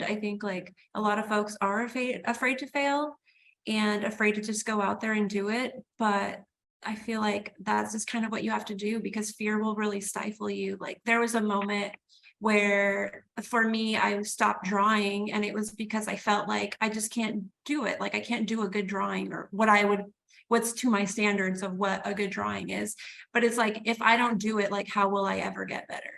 I think like a lot of folks are afraid to fail and afraid to just go out there and do it. But I feel like that's just kind of what you have to do, because fear will really stifle you. Like there was a moment where for me, I stopped drawing, and it was because I felt like I just can't do it. Like I can't do a good drawing, or what's to my standards of what a good drawing is. But it's like, if I don't do it, like how will I ever get better?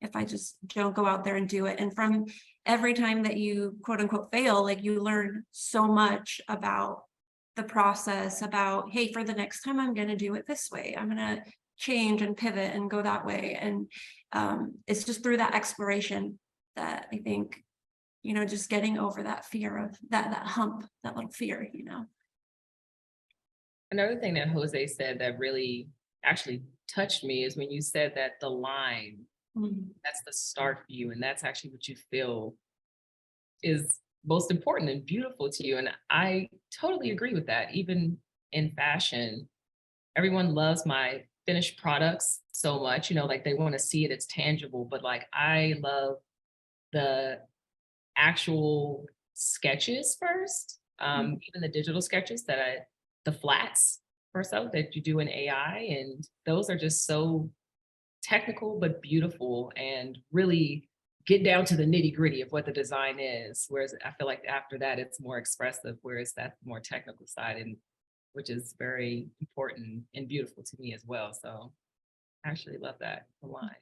If I just don't go out there and do it. And from every time that you quote unquote fail, like you learn so much about the process, about, hey, for the next time I'm going to do it this way. I'm going to change and pivot and go that way. And it's just through that exploration that I think, just getting over that fear of that hump, that little fear. Another thing that Jose said that really actually touched me is when you said that the line, Mhm. that's the start for you, and that's actually what you feel is most important and beautiful to you. And I totally agree with that. Even in fashion, everyone loves my finished products so much, like they want to see it, it's tangible, but like I love the actual sketches first, even the digital sketches the flats or so that you do in AI. And those are just so technical, but beautiful and really get down to the nitty gritty of what the design is. Whereas I feel like after that, it's more expressive, whereas that's the more technical side, and which is very important and beautiful to me as well. So I actually love that a lot.